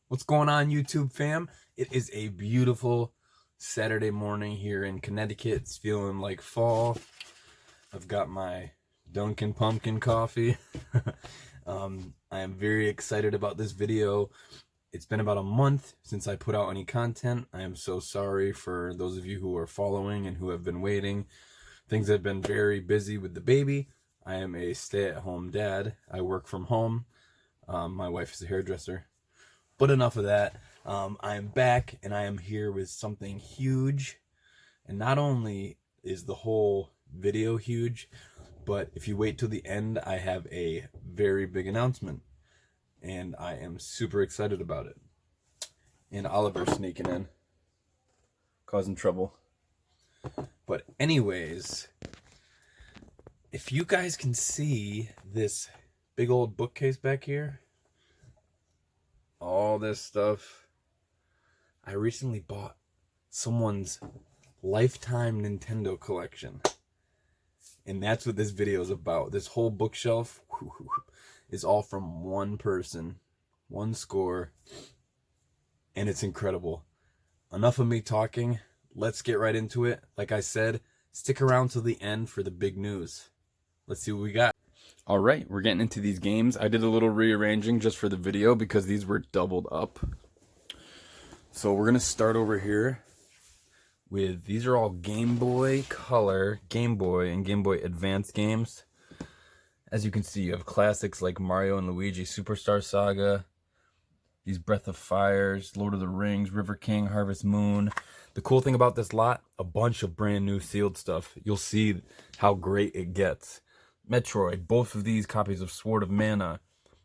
What's going on, YouTube fam? It is a beautiful Saturday morning here in Connecticut. It's feeling like fall. I've got my Dunkin' Pumpkin coffee. I am very excited about this video. It's been about a month since I put out any content. I am so sorry for those of you who are following and who have been waiting. Things have been very busy with the baby. I am a stay-at-home dad. I work from home. My wife is a hairdresser. But enough of that. I am back and I am here with something huge. And not only is the whole video huge, but if you wait till the end, I have a very big announcement. And I am super excited about it. And Oliver's sneaking in, causing trouble. But anyways, if you guys can see this big old bookcase back here, all this stuff, I recently bought someone's lifetime Nintendo collection. And that's what this video is about. This whole bookshelf is all from one person, one score, and it's incredible. Enough of me talking. Let's get right into it. Like I said, stick around till the end for the big news. Let's see what we got. All right, we're getting into these games. I did a little rearranging just for the video because these were doubled up. So we're gonna start over here with, these are all Game Boy Color, Game Boy, and Game Boy Advance games. As you can see, you have classics like Mario and Luigi Superstar Saga, these Breath of Fires, Lord of the Rings, River King, Harvest Moon. The cool thing about this lot, a bunch of brand new sealed stuff. You'll see how great it gets. Metroid, both of these copies of Sword of Mana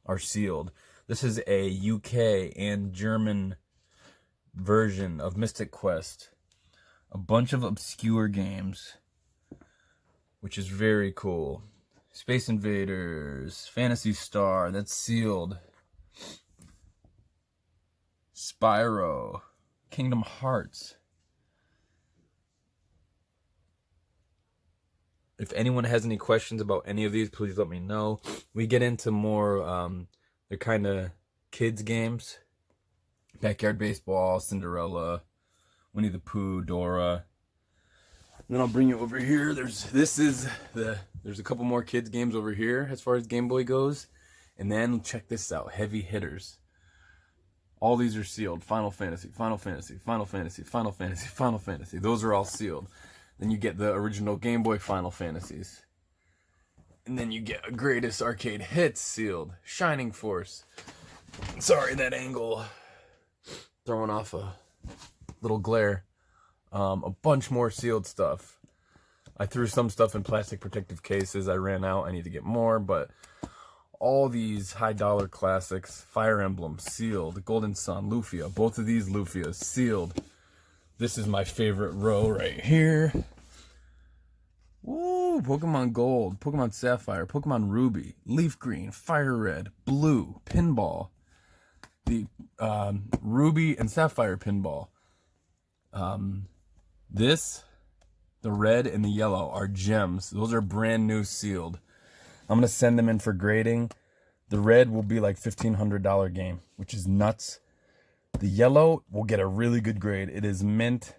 are sealed. This is a UK and German version of Mystic Quest. A bunch of obscure games, which is very cool. Space Invaders, Phantasy Star, that's sealed. Spyro, Kingdom Hearts. If anyone has any questions about any of these, please let me know. We get into more, they're kind of kids games. Backyard Baseball, Cinderella, Winnie the Pooh, Dora. And then I'll bring you over here. There's a couple more kids games over here as far as Game Boy goes. And then check this out, heavy hitters. All these are sealed. Final Fantasy, Final Fantasy, Final Fantasy, Final Fantasy, Final Fantasy. Those are all sealed. Then you get the original Game Boy Final Fantasies. And then you get a Greatest Arcade Hits sealed. Shining Force. Sorry, that angle. Throwing off a little glare. A bunch more sealed stuff. I threw some stuff in plastic protective cases. I ran out. I need to get more, but all these high dollar classics. Fire Emblem, sealed. Golden Sun, Lufia. Both of these Lufias, sealed. This is my favorite row right here. Woo! Pokemon Gold, Pokemon Sapphire, Pokemon Ruby, Leaf Green, Fire Red, Blue, Pinball. The Ruby and Sapphire Pinball. The red and the yellow are gems. Those are brand new sealed. I'm going to send them in for grading. The red will be like $1,500 game, which is nuts. The yellow will get a really good grade. It is mint.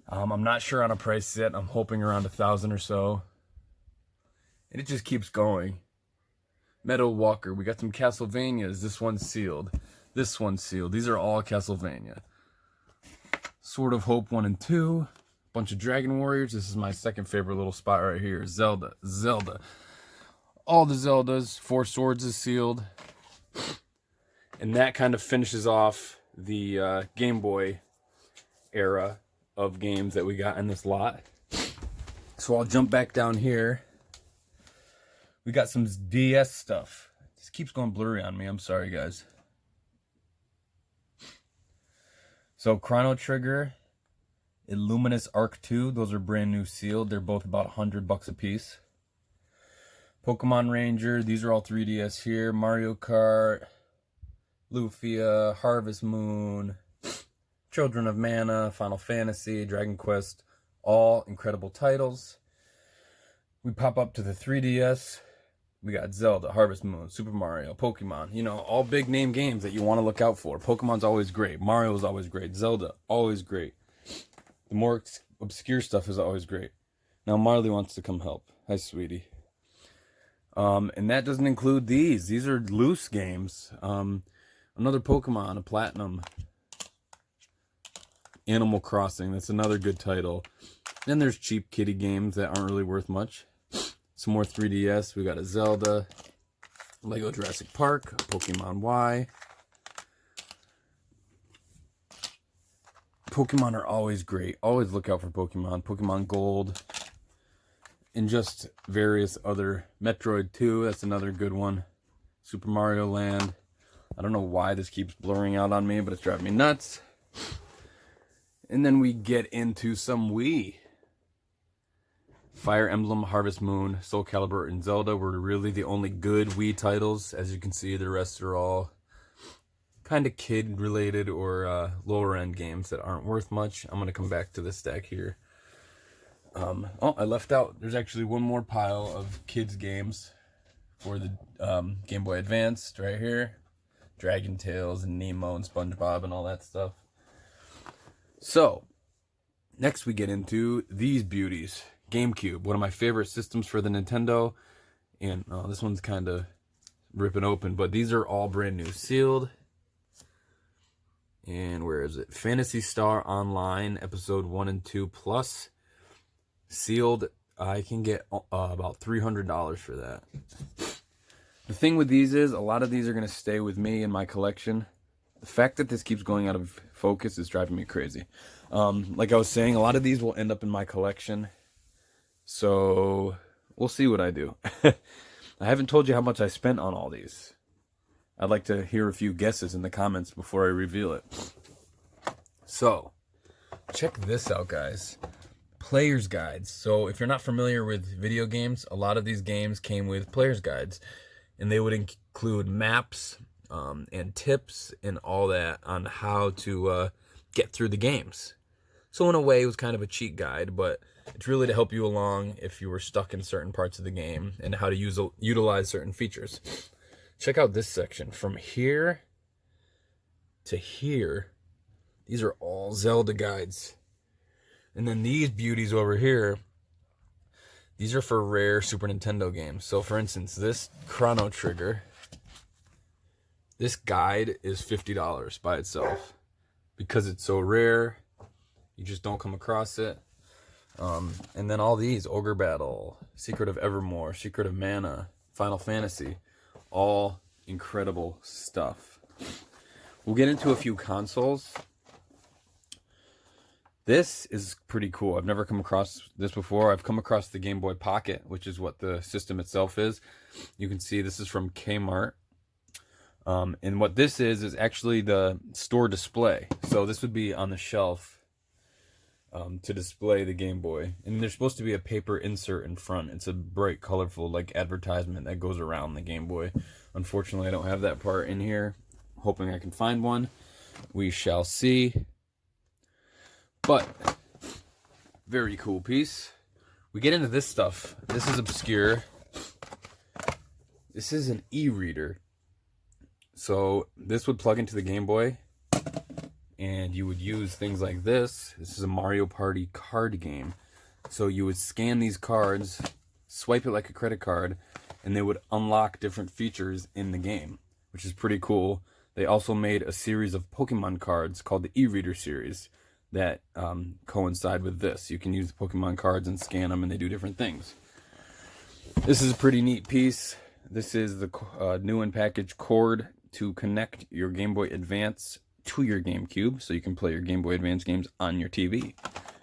I'm not sure on a price yet. I'm hoping around 1,000 or so. And it just keeps going. Meadow Walker. We got some Castlevanias. This one's sealed. This one's sealed. These are all Castlevania. Sword of Hope 1 and 2. Bunch of Dragon Warriors. This is my second favorite little spot right here. Zelda. All the Zeldas. Four Swords is sealed. And that kind of finishes off the Game Boy era of games that we got in this lot. So I'll jump back down here. We got some DS stuff. This keeps going blurry on me. I'm sorry, guys. So Chrono Trigger, Illuminous Arc 2. Those are brand new sealed. They're both about $100 a piece. Pokemon Ranger. These are all 3DS here. Mario Kart, Lufia, Harvest Moon, Children of Mana, Final Fantasy, Dragon Quest, all incredible titles. We pop up to the 3DS. We got Zelda, Harvest Moon, Super Mario, Pokemon. You know, all big name games that you want to look out for. Pokemon's always great. Mario's always great. Zelda, always great. The more obscure stuff is always great. Now Marley wants to come help. Hi, sweetie. And that doesn't include these. These are loose games. Another Pokemon, a Platinum. Animal Crossing, that's another good title. Then there's cheap kitty games that aren't really worth much. Some more 3DS. We got a Zelda, Lego Jurassic Park, Pokemon Y. Pokemon are always great. Always look out for Pokemon. Pokemon Gold. And just various other. Metroid 2, that's another good one. Super Mario Land. I don't know why this keeps blurring out on me, but it's driving me nuts. And then we get into some Wii. Fire Emblem, Harvest Moon, Soul Calibur, and Zelda were really the only good Wii titles. As you can see, the rest are all kind of kid-related or lower-end games that aren't worth much. I'm going to come back to this stack here. Oh, I left out. There's actually one more pile of kids' games for the Game Boy Advance right here. Dragon Tales and Nemo and SpongeBob and all that stuff. So, next we get into these beauties. GameCube, one of my favorite systems for the Nintendo. And this one's kind of ripping open, but these are all brand new. Sealed. And where is it? Phantasy Star Online, Episode 1 and 2 Plus. Sealed. I can get about $300 for that. The thing with these is, a lot of these are going to stay with me in my collection. The fact that this keeps going out of focus is driving me crazy. Like I was saying, a lot of these will end up in my collection. So, we'll see what I do. I haven't told you how much I spent on all these. I'd like to hear a few guesses in the comments before I reveal it. So, check this out, guys. Player's guides. So, if you're not familiar with video games, a lot of these games came with player's guides. And they would include maps and tips and all that on how to get through the games. So in a way, it was kind of a cheat guide, but it's really to help you along if you were stuck in certain parts of the game and how to utilize certain features. Check out this section. From here to here, these are all Zelda guides. And then these beauties over here, these are for rare Super Nintendo games. So for instance, this Chrono Trigger, this guide is $50 by itself. Because it's so rare, you just don't come across it. And then all these, Ogre Battle, Secret of Evermore, Secret of Mana, Final Fantasy, all incredible stuff. We'll get into a few consoles. This is pretty cool. I've never come across this before. I've come across the Game Boy Pocket, which is what the system itself is. You can see this is from Kmart. And what this is actually the store display. So this would be on the shelf to display the Game Boy. And there's supposed to be a paper insert in front. It's a bright, colorful like advertisement that goes around the Game Boy. Unfortunately, I don't have that part in here. Hoping I can find one. We shall see. But, very cool piece. We get into this stuff. This is obscure. This is an e-reader. So, this would plug into the Game Boy. And you would use things like this. This is a Mario Party card game. So, you would scan these cards, swipe it like a credit card, and they would unlock different features in the game, which is pretty cool. They also made a series of Pokemon cards called the e-reader series that coincide with this. You can use the Pokemon cards and scan them, and they do different things. This is a pretty neat piece. This is the new and packaged cord to connect your Game Boy Advance to your GameCube, so you can play your Game Boy Advance games on your TV.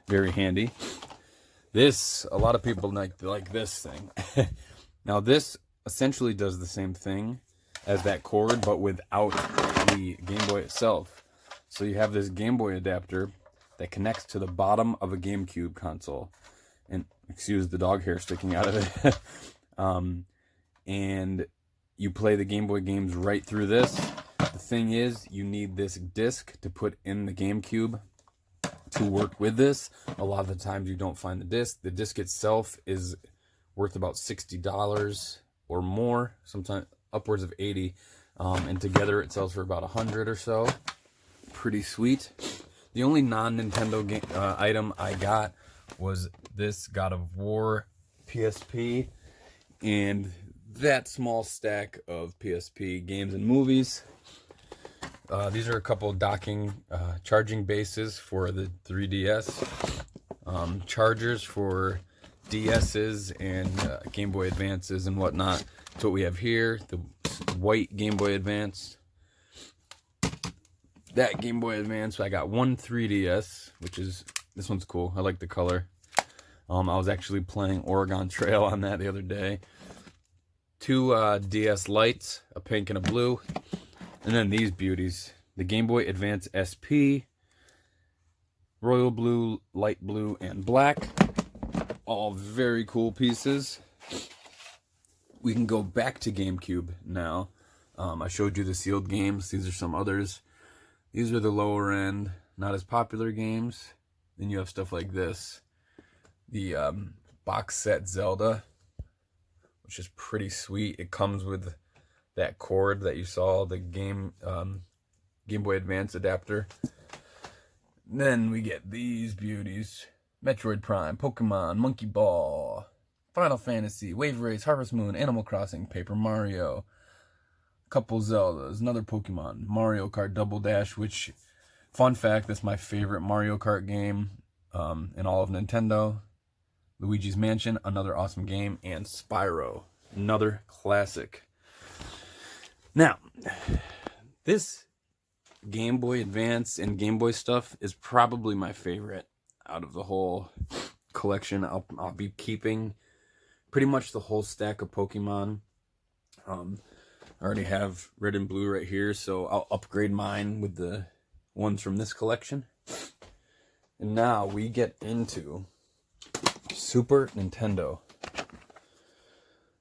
Very handy. This, a lot of people like this thing. Now this essentially does the same thing as that cord, but without the Game Boy itself. So you have this Game Boy adapter that connects to the bottom of a GameCube console. And excuse the dog hair sticking out of it. And you play the Game Boy games right through this. The thing is, you need this disc to put in the GameCube to work with this. A lot of the times you don't find the disc. The disc itself is worth about $60 or more, sometimes upwards of 80. And together it sells for about 100 or so. Pretty sweet. The only non-Nintendo item I got was this God of War PSP and that small stack of PSP games and movies. These are a couple docking charging bases for the 3DS, chargers for DS's and Game Boy Advances and whatnot. That's what we have here. The white Game Boy Advance, that Game Boy Advance. I got one 3DS, which is, this one's cool. I like the color. I was actually playing Oregon Trail on that the other day. Two DS lights, a pink and a blue. And then these beauties. The Game Boy Advance SP, royal blue, light blue, and black. All very cool pieces. We can go back to GameCube now. I showed you the sealed games. These are some others. These are the lower end, not as popular games. Then you have stuff like this. The box set Zelda, which is pretty sweet. It comes with that cord that you saw, the Game Boy Advance adapter. Then we get these beauties. Metroid Prime, Pokemon, Monkey Ball, Final Fantasy, Wave Race, Harvest Moon, Animal Crossing, Paper Mario, couple Zeldas, another Pokemon, Mario Kart Double Dash, which, fun fact, that's my favorite Mario Kart game in all of Nintendo. Luigi's Mansion, another awesome game, and Spyro, another classic. Now, this Game Boy Advance and Game Boy stuff is probably my favorite out of the whole collection. I'll be keeping pretty much the whole stack of Pokemon. I already have red and blue right here, so I'll upgrade mine with the ones from this collection. And now we get into Super Nintendo.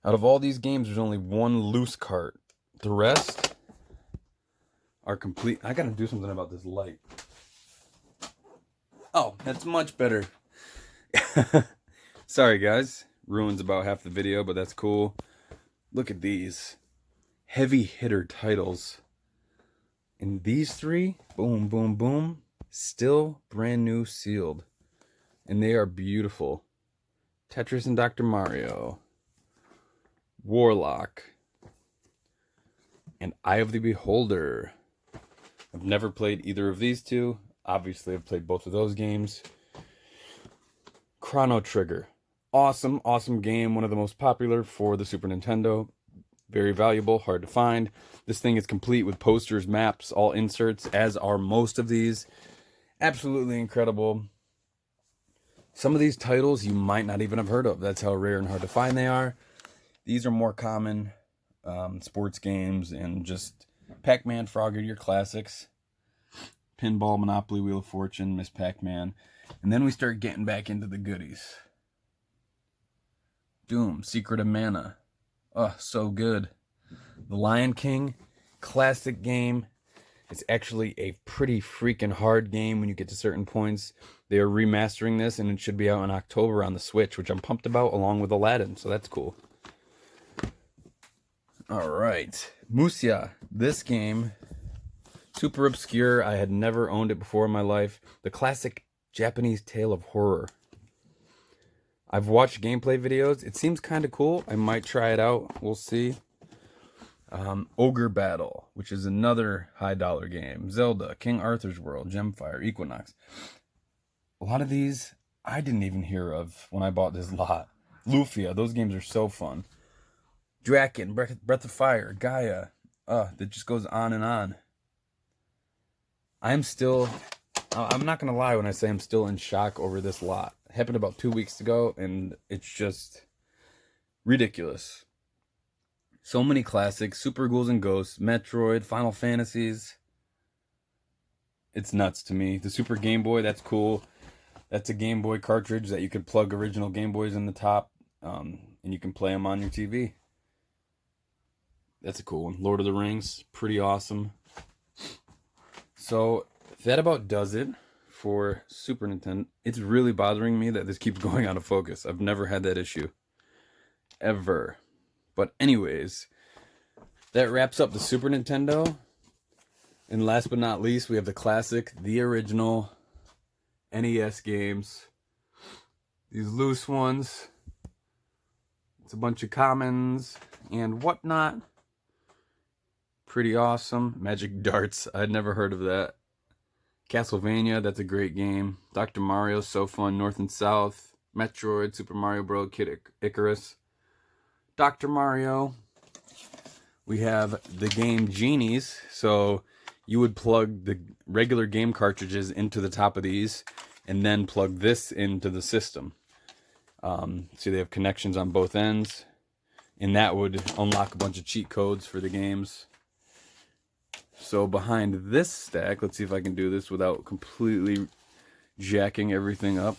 Out of all these games, there's only one loose cart. The rest are complete. I gotta do something about this light. Oh, that's much better. Sorry, guys. Ruins about half the video, but that's cool. Look at these heavy hitter titles. And these three, boom, boom, boom, still brand new sealed. And they are beautiful. Tetris and Dr. Mario. Warlock. And Eye of the Beholder. I've never played either of these two. Obviously, I've played both of those games. Chrono Trigger. Awesome, awesome game. One of the most popular for the Super Nintendo. Very valuable, hard to find. This thing is complete with posters, maps, all inserts, as are most of these. Absolutely incredible. Some of these titles you might not even have heard of. That's how rare and hard to find they are. These are more common sports games and just Pac-Man, Frogger, your classics. Pinball, Monopoly, Wheel of Fortune, Miss Pac-Man. And then we start getting back into the goodies. Doom, Secret of Mana. Oh, so good. The Lion King, classic game. It's actually a pretty freaking hard game when you get to certain points. They are remastering this, and it should be out in October on the Switch, which I'm pumped about, along with Aladdin, so that's cool. Alright, Musya. This game, super obscure. I had never owned it before in my life. The classic Japanese tale of horror. I've watched gameplay videos. It seems kind of cool. I might try it out. We'll see. Ogre Battle, which is another high dollar game. Zelda, King Arthur's World, Gemfire, Equinox. A lot of these I didn't even hear of when I bought this lot. Lufia, those games are so fun. Draken, Breath of Fire, Gaia. That just goes on and on. I'm not going to lie when I say I'm still in shock over this lot. It happened about 2 weeks ago, and it's just ridiculous. So many classics, Super Ghouls and Ghosts, Metroid, Final Fantasies. It's nuts to me. The Super Game Boy, that's cool. That's a Game Boy cartridge that you could plug original Game Boys in the top, and you can play them on your TV. That's a cool one. Lord of the Rings, pretty awesome. So that about does it for Super Nintendo. It's really bothering me that this keeps going out of focus. I've never had that issue. Ever. But anyways, that wraps up the Super Nintendo. And last but not least, we have the classic, the original NES games. These loose ones. It's a bunch of commons and whatnot. Pretty awesome. Magic Darts. I'd never heard of that. Castlevania, that's a great game. Dr. Mario, so fun. North and South. Metroid, Super Mario Bros. Kid Icarus. Dr. Mario. We have the game Genies. So you would plug the regular game cartridges into the top of these and then plug this into the system. See, they have connections on both ends, and that would unlock a bunch of cheat codes for the games. So behind this stack, let's see if I can do this without completely jacking everything up.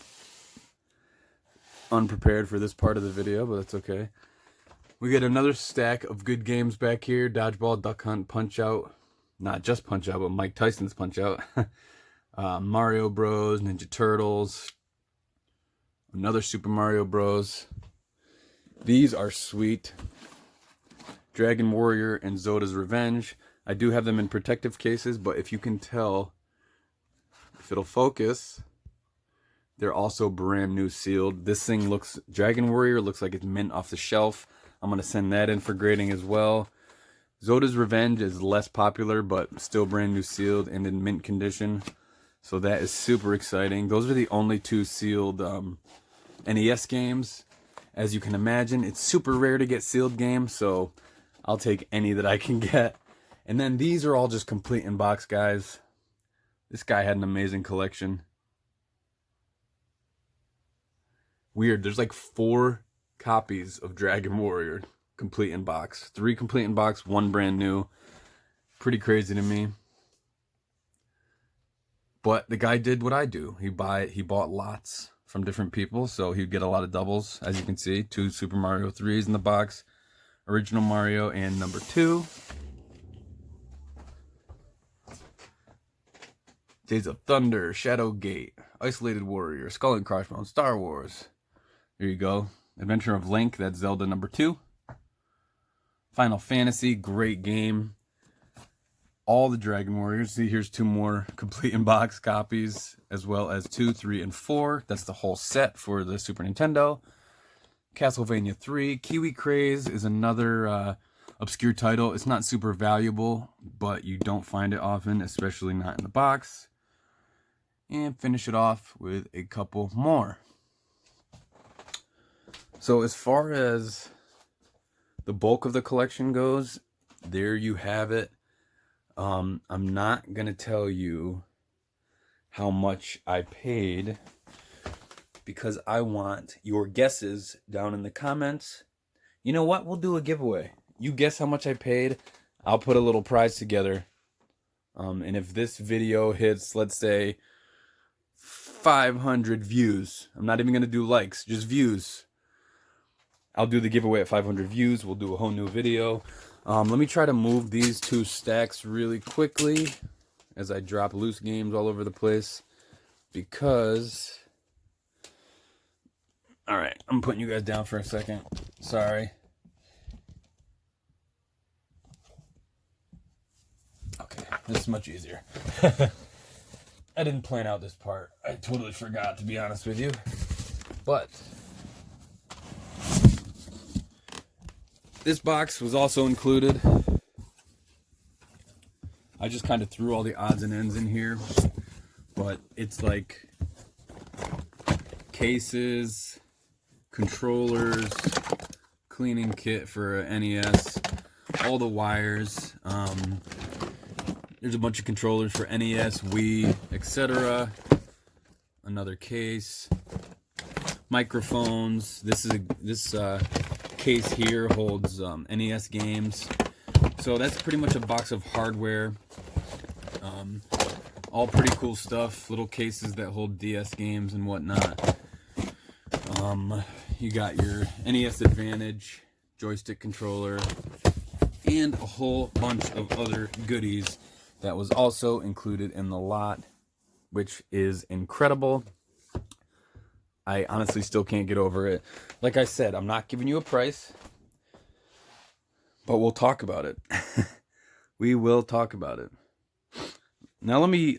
Unprepared for this part of the video, but that's okay. We get another stack of good games back here. Dodgeball, Duck Hunt, Punch Out. Not just Punch Out, but Mike Tyson's Punch Out. Mario Bros, Ninja Turtles. Another Super Mario Bros. These are sweet. Dragon Warrior and Zelda's Revenge. I do have them in protective cases, but if you can tell, if it'll focus, they're also brand new sealed. This thing looks, Dragon Warrior looks like it's mint off the shelf. I'm going to send that in for grading as well. Zelda's Revenge is less popular, but still brand new sealed and in mint condition. So that is super exciting. Those are the only two sealed NES games. As you can imagine, it's super rare to get sealed games, so I'll take any that I can get. And then these are all just complete in box, guys. This guy had an amazing collection. Weird, there's like 4 copies of Dragon Warrior complete in box. 3 complete in box, 1 brand new. Pretty crazy to me. But the guy did what I do. He bought lots from different people, so he'd get a lot of doubles. As you can see, 2 Super Mario 3s in the box. Original Mario and number 2. Days of Thunder, Shadowgate, Isolated Warrior, Skull and Crossbones, Star Wars. There you go. Adventure of Link, that's Zelda number 2. Final Fantasy, great game. All the Dragon Warriors. See, here's 2 more complete in box copies, as well as 2, 3, and 4. That's the whole set for the Super Nintendo. Castlevania 3. Kiwi Craze is another obscure title. It's not super valuable, but you don't find it often, especially not in the box. And finish it off with a couple more. So as far as the bulk of the collection goes, there you have it. I'm not going to tell you how much I paid because I want your guesses down in the comments. You know what? We'll do a giveaway. You guess how much I paid. I'll put a little prize together. And if this video hits, let's say, 500 views, I'm not even going to do likes, just views. I'll do the giveaway at 500 views. We'll do a whole new video. Let me try to move these 2 stacks really quickly as I drop loose games all over the place because... Alright, I'm putting you guys down for a second. Sorry. Okay, this is much easier. I didn't plan out this part. I totally forgot, to be honest with you. But this box was also included. I just kind of threw all the odds and ends in here. But it's like cases, controllers, cleaning kit for a NES, all the wires. There's a bunch of controllers for NES, Wii, etc. Another case, microphones. This case here holds NES games. So that's pretty much a box of hardware. All pretty cool stuff. Little cases that hold DS games and whatnot. You got your NES Advantage, joystick controller, and a whole bunch of other goodies that was also included in the lot, which is incredible. I honestly still can't get over it. Like I said, I'm not giving you a price. but we'll talk about it. We will talk about it. Now let me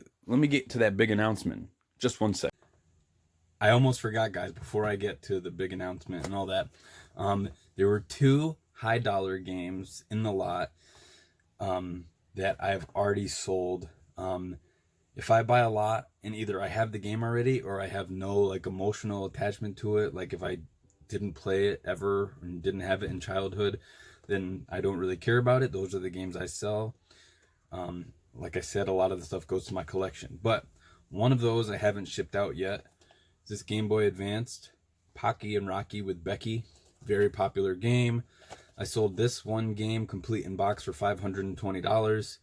get to that big announcement. Just one sec. I almost forgot, guys, before I get to the big announcement and all that. There were 2 high dollar games in the lot that I've already sold. If I buy a lot and either I have the game already or I have no like emotional attachment to it, like if I didn't play it ever and didn't have it in childhood, then I don't really care about it. Those are the games I sell. Like I said, a lot of the stuff goes to my collection, but one of those I haven't shipped out yet. This Game Boy Advanced, Pocky and Rocky with Becky, very popular game. I sold this one game complete in box for $520.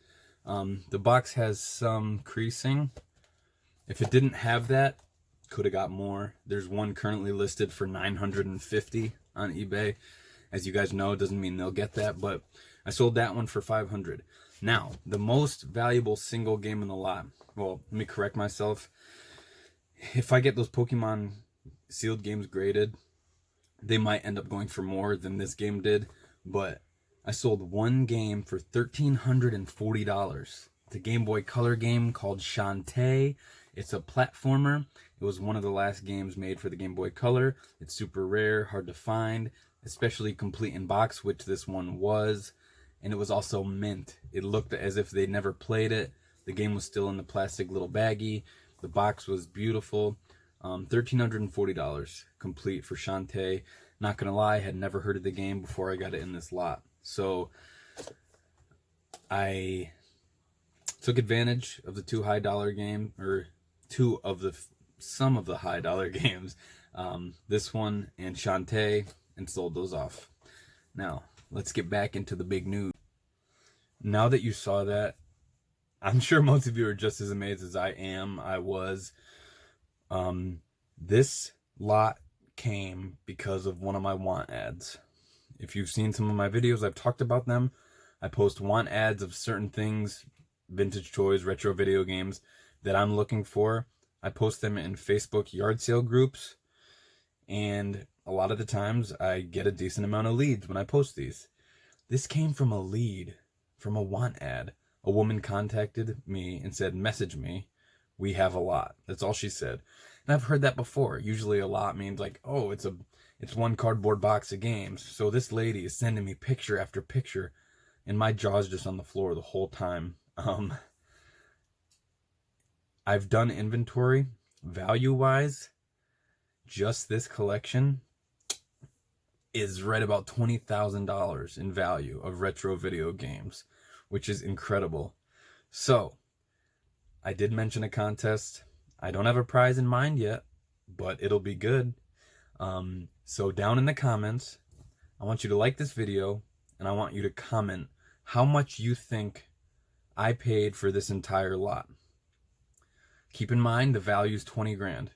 The box has some creasing. If it didn't have that, could have got more. There's one currently listed for $950 on eBay. As you guys know, it doesn't mean they'll get that, but I sold that one for $500. Now, the most valuable single game in the lot. Well, let me correct myself. If I get those Pokemon sealed games graded, they might end up going for more than this game did, but I sold one game for $1,340. It's a Game Boy Color game called Shantae. It's a platformer. It was one of the last games made for the Game Boy Color. It's super rare, hard to find, especially complete in box, which this one was. And it was also mint. It looked as if they never played it. The game was still in the plastic little baggie. The box was beautiful. $1,340 complete for Shantae. Not gonna lie, I had never heard of the game before I got it in this lot. So I took advantage of the 2 high dollar game, or some of the high dollar games, this one and Shantae, and sold those off. Now let's get back into the big news. Now that you saw that, I'm sure most of you are just as amazed as I was. This lot came because of one of my want ads. If you've seen some of my videos, I've talked about them. I post want ads of certain things, vintage toys, retro video games that I'm looking for. I post them in Facebook yard sale groups, and a lot of the times I get a decent amount of leads when I post these. This came from a lead, from a want ad. A woman contacted me and said, message me, we have a lot. That's all she said. And I've heard that before. Usually a lot means like, oh, it's one cardboard box of games. So this lady is sending me picture after picture, and my jaw's just on the floor the whole time. I've done inventory. Value-wise, just this collection is right about $20,000 in value of retro video games, which is incredible. So, I did mention a contest. I don't have a prize in mind yet, but it'll be good. So down in the comments, I want you to like this video, and I want you to comment how much you think I paid for this entire lot. Keep in mind the value's 20 grand,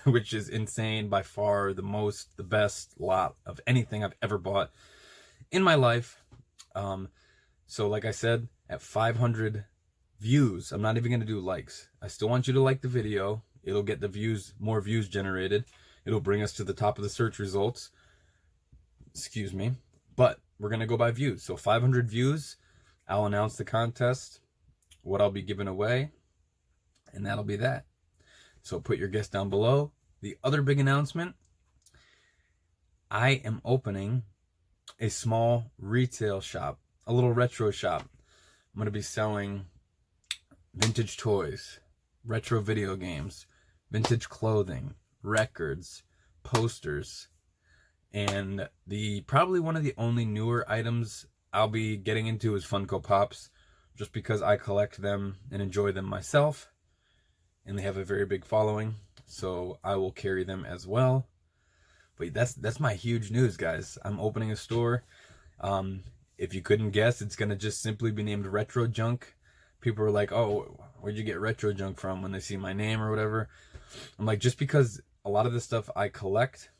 which is insane, by far the best lot of anything I've ever bought in my life. So like I said, at 500 views, I'm not even going to do likes. I still want you to like the video. It'll get the views, more views generated. It'll bring us to the top of the search results. Excuse me. But we're going to go by views. So 500 views, I'll announce the contest, what I'll be giving away, and that'll be that. So put your guess down below. The other big announcement, I am opening a small retail shop, a little retro shop. I'm going to be selling vintage toys, retro video games, vintage clothing, records, posters, and probably one of the only newer items I'll be getting into is Funko Pops, just because I collect them and enjoy them myself, and they have a very big following, so I will carry them as well. But that's my huge news, guys. I'm opening a store. If you couldn't guess, it's going to just simply be named Retro Junk. People are like, oh, where'd you get Retro Junk from, when they see my name or whatever. I'm like, just because a lot of the stuff I collect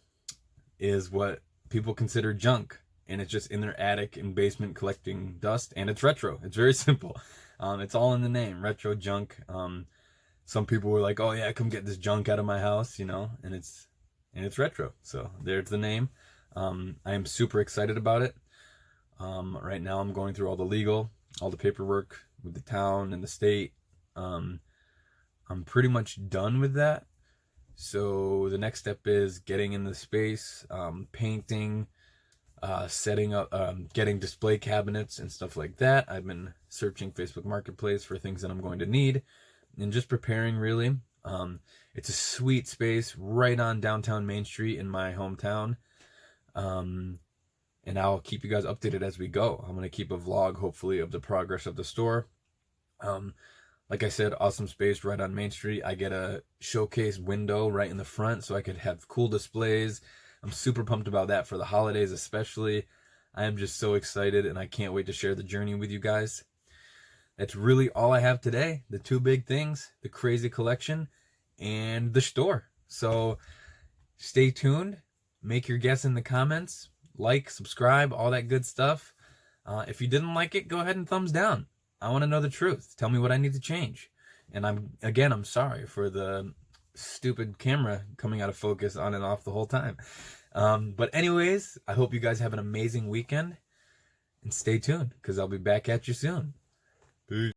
is what people consider junk, and it's just in their attic and basement collecting dust, and it's retro. It's very simple. It's all in the name, Retro Junk. Some people were like, oh yeah, come get this junk out of my house, you know, and it's retro. So there's the name. I am super excited about it. Right now I'm going through all the paperwork with the town and the state. I'm pretty much done with that. So the next step is getting in the space, painting, setting up, getting display cabinets and stuff like that. I've been searching Facebook Marketplace for things that I'm going to need and just preparing really. It's a sweet space right on downtown Main Street in my hometown. And I'll keep you guys updated as we go. I'm going to keep a vlog, hopefully, of the progress of the store. Like I said, awesome space right on Main Street. I get a showcase window right in the front so I could have cool displays. I'm super pumped about that for the holidays especially. I am just so excited and I can't wait to share the journey with you guys. That's really all I have today. The two big things, the crazy collection and the store. So stay tuned. Make your guess in the comments. Like, subscribe, all that good stuff. If you didn't like it, go ahead and thumbs down. I want to know the truth. Tell me what I need to change. And I'm sorry for the stupid camera coming out of focus on and off the whole time. But anyways, I hope you guys have an amazing weekend. And stay tuned, because I'll be back at you soon. Peace.